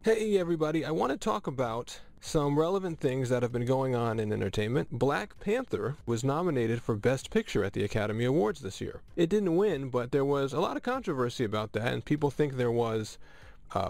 Hey everybody, I want to talk about some relevant things that have been going on in entertainment. Black Panther was nominated for Best Picture at the Academy Awards this year. It didn't win, but there was a lot of controversy about that, and people think there was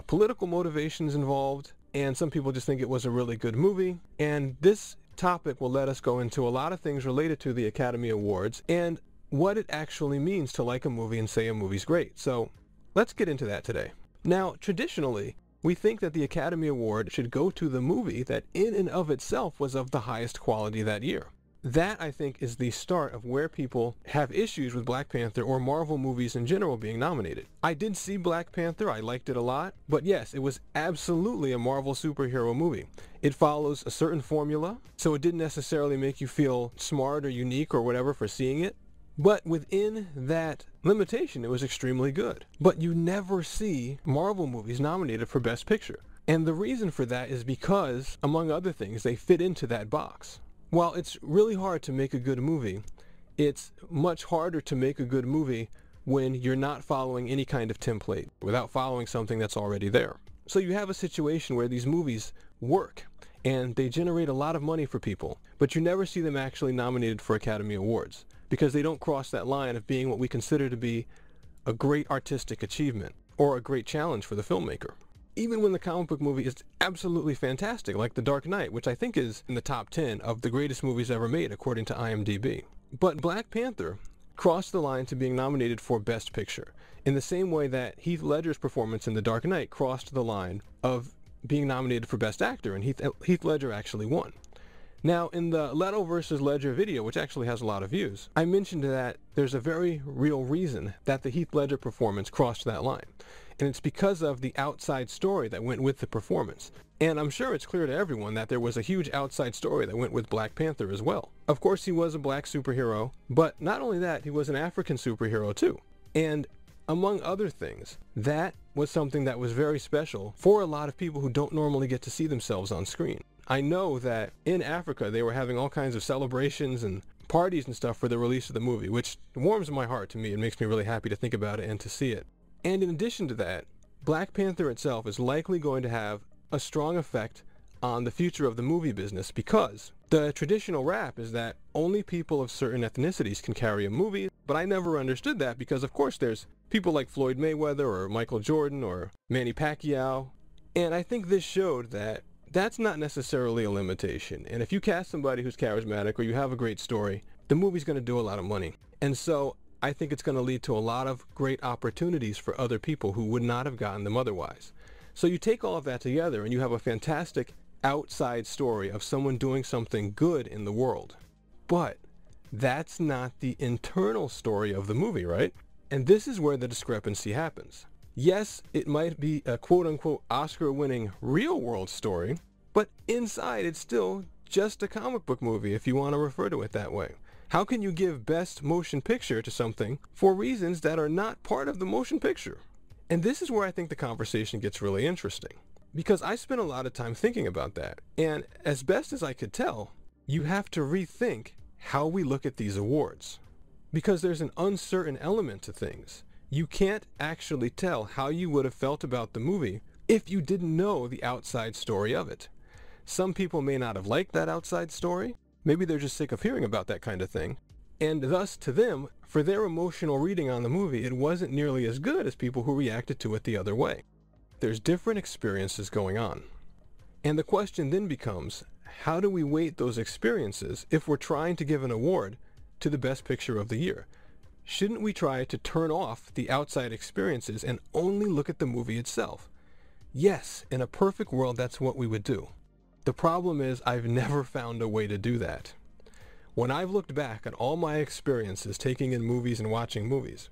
political motivations involved, and some people just think it was a really good movie. And this topic will let us go into a lot of things related to the Academy Awards and what it actually means to like a movie and say a movie's great. So let's get into that today. Now, traditionally, we think that the Academy Award should go to the movie that in and of itself was of the highest quality that year. That, I think, is the start of where people have issues with Black Panther or Marvel movies in general being nominated. I did see Black Panther, I liked it a lot, but yes, it was absolutely a Marvel superhero movie. It follows a certain formula, so it didn't necessarily make you feel smart or unique or whatever for seeing it. But within that limitation, it was extremely good. But you never see Marvel movies nominated for Best Picture. And the reason for that is because, among other things, they fit into that box. While it's really hard to make a good movie, it's much harder to make a good movie when you're not following any kind of template, without following something that's already there. So you have a situation where these movies work, and they generate a lot of money for people, but you never see them actually nominated for Academy Awards, because they don't cross that line of being what we consider to be a great artistic achievement or a great challenge for the filmmaker. Even when the comic book movie is absolutely fantastic, like The Dark Knight, which I think is in the top 10 of the greatest movies ever made according to IMDb. But Black Panther crossed the line to being nominated for Best Picture, in the same way that Heath Ledger's performance in The Dark Knight crossed the line of being nominated for Best Actor, and Heath Ledger actually won. Now, in the Leto versus Ledger video, which actually has a lot of views, I mentioned that there's a very real reason that the Heath Ledger performance crossed that line. And it's because of the outside story that went with the performance. And I'm sure it's clear to everyone that there was a huge outside story that went with Black Panther as well. Of course, he was a black superhero, but not only that, he was an African superhero too. And among other things, that was something that was very special for a lot of people who don't normally get to see themselves on screen. I know that in Africa they were having all kinds of celebrations and parties and stuff for the release of the movie, which warms my heart to me. It makes me really happy to think about it and to see it. And in addition to that, Black Panther itself is likely going to have a strong effect on the future of the movie business, because the traditional rap is that only people of certain ethnicities can carry a movie, but I never understood that because, of course, there's people like Floyd Mayweather or Michael Jordan or Manny Pacquiao, and I think this showed that that's not necessarily a limitation. And if you cast somebody who's charismatic or you have a great story, the movie's going to do a lot of money. And so I think it's going to lead to a lot of great opportunities for other people who would not have gotten them otherwise. So you take all of that together and you have a fantastic outside story of someone doing something good in the world. But that's not the internal story of the movie, right? And this is where the discrepancy happens. Yes, it might be a quote-unquote Oscar-winning real-world story, but inside it's still just a comic book movie, if you want to refer to it that way. How can you give Best Motion Picture to something for reasons that are not part of the motion picture? And this is where I think the conversation gets really interesting, because I spent a lot of time thinking about that, and as best as I could tell, you have to rethink how we look at these awards, because there's an uncertain element to things. You can't actually tell how you would have felt about the movie if you didn't know the outside story of it. Some people may not have liked that outside story. Maybe they're just sick of hearing about that kind of thing. And thus, to them, for their emotional reading on the movie, it wasn't nearly as good as people who reacted to it the other way. There's different experiences going on. And the question then becomes, how do we weight those experiences if we're trying to give an award to the Best Picture of the year? Shouldn't we try to turn off the outside experiences and only look at the movie itself? Yes, in a perfect world, that's what we would do. The problem is I've never found a way to do that. When I've looked back at all my experiences taking in movies and watching movies,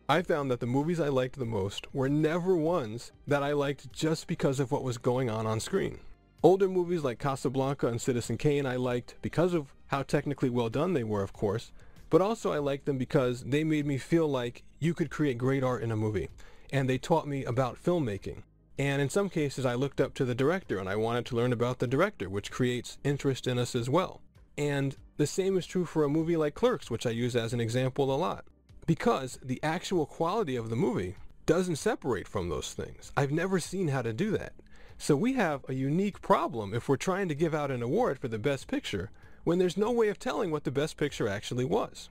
I found that the movies I liked the most were never ones that I liked just because of what was going on screen. Older movies like Casablanca and Citizen Kane I liked because of how technically well done they were, of course, but also I liked them because they made me feel like you could create great art in a movie, and they taught me about filmmaking. And in some cases I looked up to the director and I wanted to learn about the director, which creates interest in us as well. And the same is true for a movie like Clerks, which I use as an example a lot, because the actual quality of the movie doesn't separate from those things. I've never seen how to do that. So we have a unique problem if we're trying to give out an award for the best picture when there's no way of telling what the best picture actually was.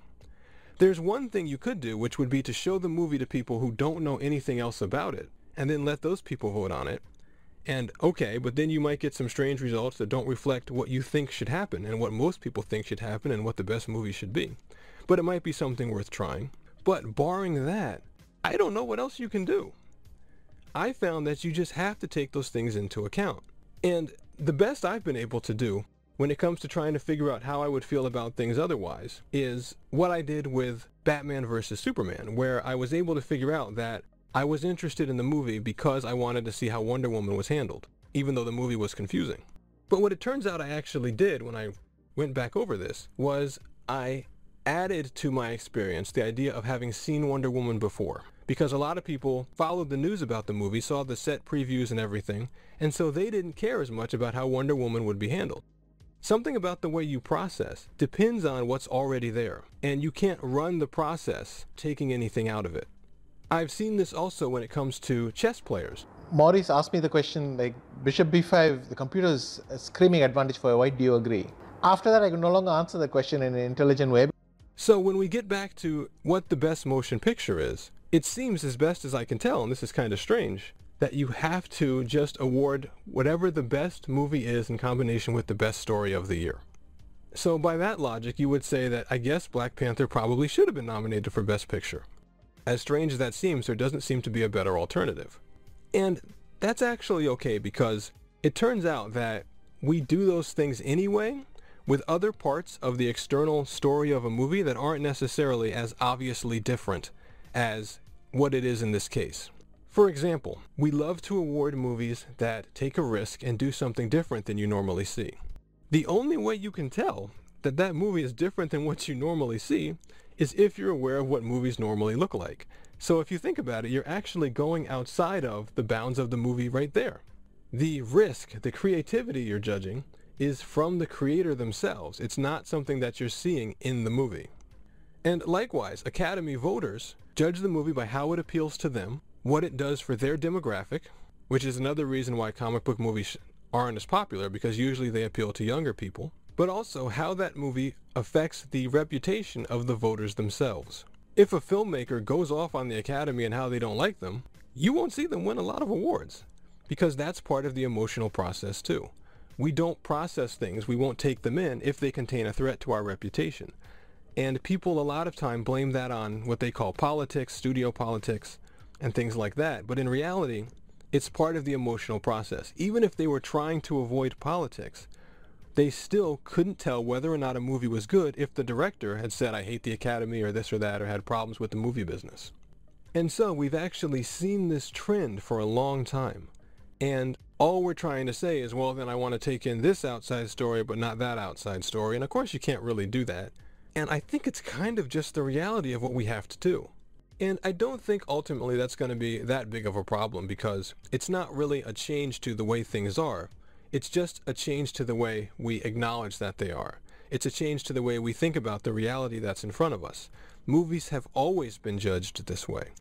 There's one thing you could do, which would be to show the movie to people who don't know anything else about it, and then let those people vote on it. And okay, but then you might get some strange results that don't reflect what you think should happen and what most people think should happen and what the best movie should be. But it might be something worth trying. But barring that, I don't know what else you can do. I found that you just have to take those things into account. And the best I've been able to do when it comes to trying to figure out how I would feel about things otherwise is what I did with Batman vs. Superman, where I was able to figure out that I was interested in the movie because I wanted to see how Wonder Woman was handled, even though the movie was confusing. But what it turns out I actually did when I went back over this was I added to my experience the idea of having seen Wonder Woman before. Because a lot of people followed the news about the movie, saw the set previews and everything, and so they didn't care as much about how Wonder Woman would be handled. Something about the way you process depends on what's already there, and you can't run the process taking anything out of it. I've seen this also when it comes to chess players. Maurice asked me the question like, Bishop b5, the computer is a screaming advantage for white, do you agree? After that, I could no longer answer the question in an intelligent way. So when we get back to what the best motion picture is, it seems, as best as I can tell, and this is kind of strange, that you have to just award whatever the best movie is in combination with the best story of the year. So by that logic, you would say that I guess Black Panther probably should have been nominated for Best Picture. As strange as that seems, there doesn't seem to be a better alternative. And that's actually okay, because it turns out that we do those things anyway with other parts of the external story of a movie that aren't necessarily as obviously different as what it is in this case. For example, we love to award movies that take a risk and do something different than you normally see. The only way you can tell that that movie is different than what you normally see is if you're aware of what movies normally look like. So if you think about it, you're actually going outside of the bounds of the movie right there. The risk, the creativity you're judging, is from the creator themselves. It's not something that you're seeing in the movie. And likewise, Academy voters judge the movie by how it appeals to them, what it does for their demographic, which is another reason why comic book movies aren't as popular, because usually they appeal to younger people, but also how that movie affects the reputation of the voters themselves. If a filmmaker goes off on the Academy and how they don't like them, you won't see them win a lot of awards, because that's part of the emotional process too. We don't process things, we won't take them in if they contain a threat to our reputation. And people a lot of time blame that on what they call politics, studio politics, and things like that. But in reality, it's part of the emotional process. Even if they were trying to avoid politics, they still couldn't tell whether or not a movie was good if the director had said, I hate the Academy or this or that, or had problems with the movie business. And so we've actually seen this trend for a long time. And all we're trying to say is, well, then I want to take in this outside story, but not that outside story. And of course you can't really do that. And I think it's kind of just the reality of what we have to do. And I don't think ultimately that's going to be that big of a problem, because it's not really a change to the way things are. It's just a change to the way we acknowledge that they are. It's a change to the way we think about the reality that's in front of us. Movies have always been judged this way.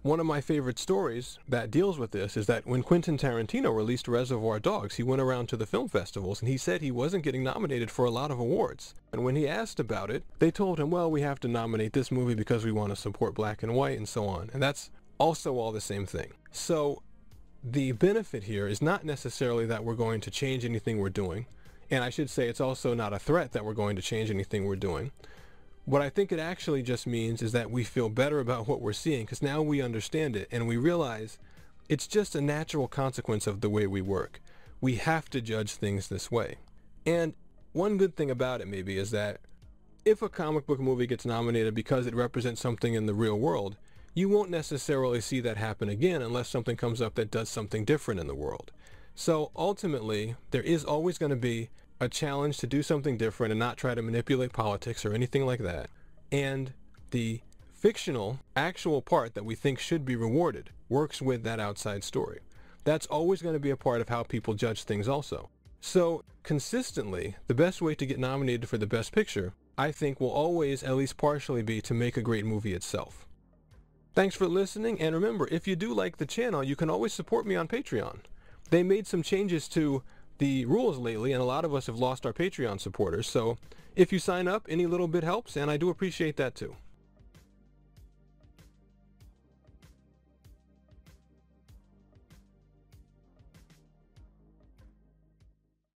One of my favorite stories that deals with this is that when Quentin Tarantino released Reservoir Dogs, he went around to the film festivals and he said he wasn't getting nominated for a lot of awards. And when he asked about it, they told him, well, we have to nominate this movie because we want to support black and white and so on. And that's also all the same thing. So the benefit here is not necessarily that we're going to change anything we're doing. And I should say it's also not a threat that we're going to change anything we're doing. What I think it actually just means is that we feel better about what we're seeing, because now we understand it and we realize it's just a natural consequence of the way we work. We have to judge things this way. And one good thing about it maybe is that if a comic book movie gets nominated because it represents something in the real world, you won't necessarily see that happen again unless something comes up that does something different in the world. So ultimately, there is always going to be a challenge to do something different and not try to manipulate politics or anything like that. And the fictional, actual part that we think should be rewarded works with that outside story. That's always going to be a part of how people judge things also. So consistently, the best way to get nominated for the Best Picture, I think, will always at least partially be to make a great movie itself. Thanks for listening, and remember, if you do like the channel, you can always support me on Patreon. they made some changes to the rules lately, and a lot of us have lost our Patreon supporters. So if you sign up, any little bit helps, and I do appreciate that too.